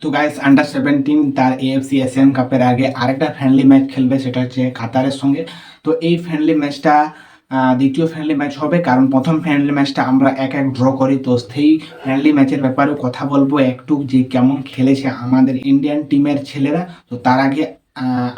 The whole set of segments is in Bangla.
তো গাইস আন্ডার 17 তার এএফসি এশিয়ান কাপের আগে আরেকটা ফ্রেন্ডলি ম্যাচ খেলবে, সেটা হচ্ছে কাতারের সঙ্গে। তো এই ফ্রেন্ডলি ম্যাচটা দ্বিতীয় ফ্রেন্ডলি ম্যাচ হবে, কারণ প্রথম ফ্রেন্ডলি ম্যাচটা আমরা 1-1 ড্র করি। তো সেই ফ্রেন্ডলি ম্যাচের ব্যাপারে কথা বলবো একটু, যে কেমন খেলেছে আমাদের ইন্ডিয়ান টিমের ছেলেরা। তো তার আগে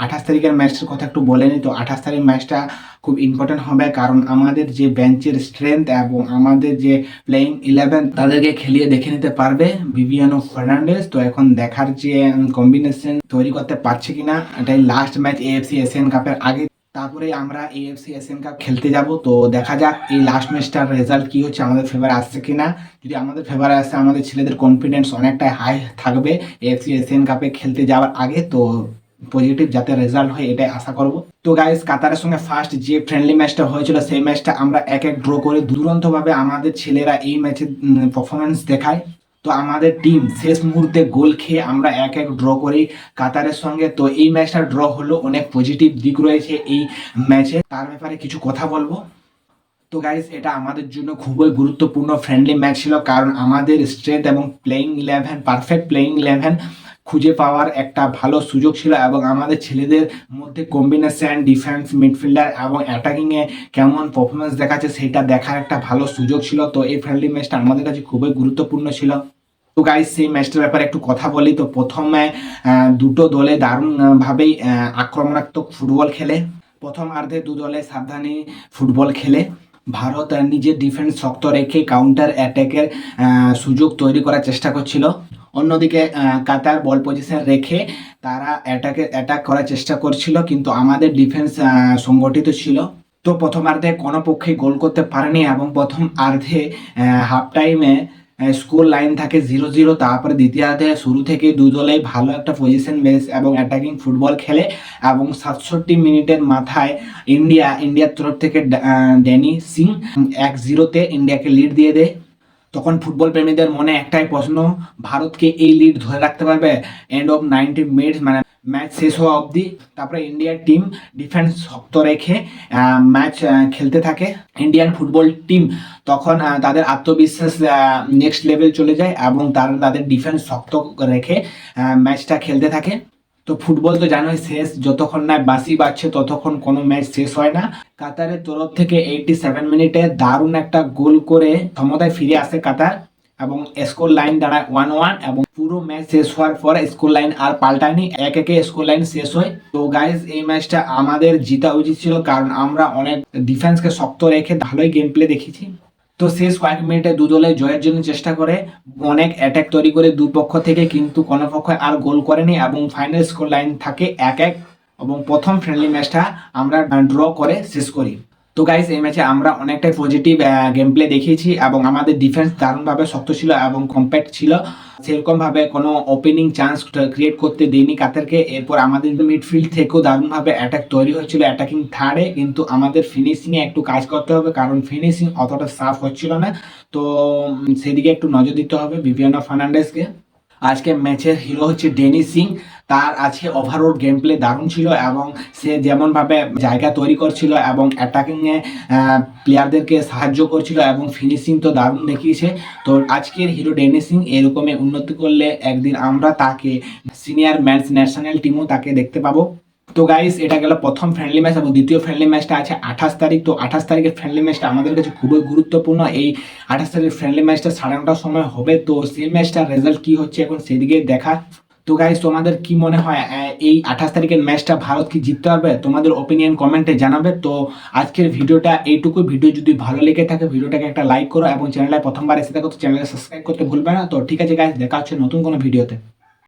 28 তারিখের ম্যাচের কথা একটু বলে নিই। তো 28 তারিখ ম্যাচটা খুব ইম্পর্টেন্ট হবে, কারণ আমাদের যে বেঞ্চের স্ট্রেংথ এবং আমাদের যে প্লেইং 11 তাদেরকে খেলিয়ে দেখে নিতে পারবে ভিভিয়ানো ফার্নান্ডেজ। তো এখন দেখার যে কম্বিনেশন তৈরি করতে পারছে কিনা, এটাই লাস্ট ম্যাচ এএফসি এশিয়ান কাপের আগে। তারপরে আমরা এএফসি এশিয়ান কাপ খেলতে যাব। তো দেখা যাক এই লাস্ট ম্যাচটার রেজাল্ট কি হচ্ছে, আমাদের ফেভারে আসছে কিনা। যদি আমাদের ফেভারে আসে, আমাদের ছেলেদের কনফিডেন্স অনেকটাই হাই থাকবে এএফসি এশিয়ান কাপে খেলতে যাওয়ার আগে। তো পজিটিভ যাতে রেজাল্ট হয় এটাই আশা করব। তো গাইস, কাতারের সঙ্গে ফার্স্ট যে ফ্রেন্ডলি ম্যাচটা হয়েছিল, সেই ম্যাচটা আমরা 1-1 ড্র করে দুরন্তভাবে আমাদের ছেলেরা এই ম্যাচে পারফরমেন্স দেখায়। তো আমাদের টিম শেষ মুহূর্তে গোল খেয়ে আমরা 1-1 ড্র করি কাতারের সঙ্গে। তো এই ম্যাচটা ড্র হলো, অনেক পজিটিভ দিক রয়েছে এই ম্যাচে, তার ব্যাপারে কিছু কথা বলবো। তো গাইস, এটা আমাদের জন্য খুবই গুরুত্বপূর্ণ ফ্রেন্ডলি ম্যাচ ছিল, কারণ আমাদের স্ট্রেংথ এবং প্লেইং 11 পারফেক্ট প্লেইং 11 খুঁজে পাওয়ার একটা ভালো সুযোগ ছিল, এবং আমাদের ছেলেদের মধ্যে কম্বিনেশন ডিফেন্স মিডফিল্ডার এবং অ্যাটাকিংয়ে কেমন পারফরমেন্স দেখাচ্ছে সেটা দেখার একটা ভালো সুযোগ ছিল। তো এই ফ্রেন্ডলি ম্যাচটা আমাদের কাছে খুবই গুরুত্বপূর্ণ ছিল। তো গাইস, সেই ম্যাচটার ব্যাপারে একটু কথা বলি। তো প্রথমে দুটো দলে দারুণভাবেই আক্রমণাত্মক ফুটবল খেলে। প্রথমার্ধে দু দলে সাবধানী ফুটবল খেলে ভারত নিজের ডিফেন্স শক্ত রেখে কাউন্টার অ্যাটাকের সুযোগ তৈরি করার চেষ্টা করছিল। অন্যদিকে কাতার বল পজিশন রেখে তারা অ্যাটাক করার চেষ্টা করছিল, কিন্তু আমাদের ডিফেন্স সংগঠিত ছিল। তো প্রথমার্ধে কোনো পক্ষে গোল করতে পারেনি, এবং প্রথমার্ধে হাফ টাইমে স্কোর লাইন থাকে 0-0। তারপরে দ্বিতীয়ার্ধে শুরু থেকে দু দলেই ভালো একটা পজিশন বেস এবং অ্যাটাকিং ফুটবল খেলে, এবং 67 মিনিটের মাথায় ইন্ডিয়ার তরফ থেকে ড্যানি সিং 1-0-তে ইন্ডিয়াকে লিড দিয়ে দেয়। তখন ফুটবল প্রেমীদের মনে একটাই প্রশ্ন, ভারতকে এই লিড ধরে রাখতে পারবে এন্ড অফ 90 মিনিটস, মানে ম্যাচ শেষ হওয়া অবধি। তারপরে ইন্ডিয়ার টিম ডিফেন্স শক্ত রেখে ম্যাচ খেলতে থাকে। ইন্ডিয়ান ফুটবল টিম তখন তাদের আত্মবিশ্বাস নেক্সট লেভেল চলে যায়, এবং তারা তাদের ডিফেন্স শক্ত রেখে ম্যাচটা খেলতে থাকে। তো ফুটবল তো জানোই, শেষ যতক্ষণ না বাঁশি বাজছে ততক্ষণ কোনো ম্যাচ শেষ হয় না। কাতারের তরফ থেকে 87 মিনিটে দারুণ একটা গোল করে সমতায় ফিরে আসে কাতার, এবং স্কোর লাইন দাঁড়ায় 1-1, এবং পুরো ম্যাচ শেষ হওয়ার পর স্কোর লাইন আর পাল্টায়নি, 1-1 স্কোর লাইন শেষ হয়। তো গাইজ, এই ম্যাচটা আমাদের জিতা উচিত ছিল, কারণ আমরা অনেক ডিফেন্সকে শক্ত রেখে ভালোই গেম প্লে দেখেছি। তো শেষ কয়েক মিনিটে দু দলে জয়ের জন্য চেষ্টা করে, অনেক অ্যাটাক তৈরি করে দুই পক্ষ থেকে, কিন্তু কোনো পক্ষ আর গোল করেনি, এবং ফাইনাল স্কোর লাইন থাকে 1-1, এবং প্রথম ফ্রেন্ডলি ম্যাচটা আমরা ড্র করে শেষ করি। তো গাইস, এই ম্যাচে আমরা অনেকটাই পজিটিভ গেম প্লে দেখিয়েছি, এবং আমাদের ডিফেন্স দারুণভাবে শক্ত ছিল এবং কম্প্যাক্ট ছিল। সেরকমভাবে কোনো ওপেনিং চান্স ক্রিয়েট করতে দেয়নি কাতারকে। এরপর আমাদের মিডফিল্ড থেকেও দারুণভাবে অ্যাটাক তৈরি হচ্ছিল অ্যাটাকিং থার্ডে, কিন্তু আমাদের ফিনিশিংয়ে একটু কাজ করতে হবে, কারণ ফিনিশিং অতটা সাফ হচ্ছিল না। তো সেদিকে একটু নজর দিতে হবে ভিভিয়ানো ফার্নান্ডেজকে। আজকে ম্যাচের হিরো হচ্ছে ডেনি সিং। তার আজকে ওভারঅল গেম প্লে দারুণ ছিল, এবং সে যেমনভাবে জায়গা তৈরি করছিল এবং অ্যাটাকিংয়ে প্লেয়ারদেরকে সাহায্য করছিল, এবং ফিনিশিং তো দারুণ দেখিয়েছে। তো আজকের হিরো ডেনি সিং এরকমই উন্নতি করলে একদিন আমরা তাকে সিনিয়র ম্যাচ ন্যাশনাল টিমও তাকে দেখতে পাবো। তো গাইস, এটা গেল প্রথম ফ্রেন্ডলি ম্যাচ, এবং দ্বিতীয় ফ্রেন্ডলি ম্যাচটা আছে 28 তারিখ। তো 28 তারিখের ফ্রেন্ডলি ম্যাচটা আমাদের কাছে খুবই গুরুত্বপূর্ণ। এই 28 তারিখ ফ্রেন্ডলি ম্যাচটা 9:30টার সময় হবে। তো সেই ম্যাচটার রেজাল্ট কি হচ্ছে এখন সেদিকে দেখা। তো গাইস, তোমাদের কি মনে হয় এই 28 তারিখের ম্যাচটা ভারত কি জিততে পারবে? তোমাদের ওপিনিয়ন কমেন্টে জানাবে। তো আজকের ভিডিওটা এইটুকু। ভিডিও যদি ভালো লেগে থাকে ভিডিওটাকে একটা লাইক করো, এবং চ্যানেলে প্রথমবার এসে থাকো তো চ্যানেলকে সাবস্ক্রাইব করতে ভুলবে না। তো ঠিক আছে গাইস, দেখা হচ্ছে নতুন কোনো ভিডিওতে।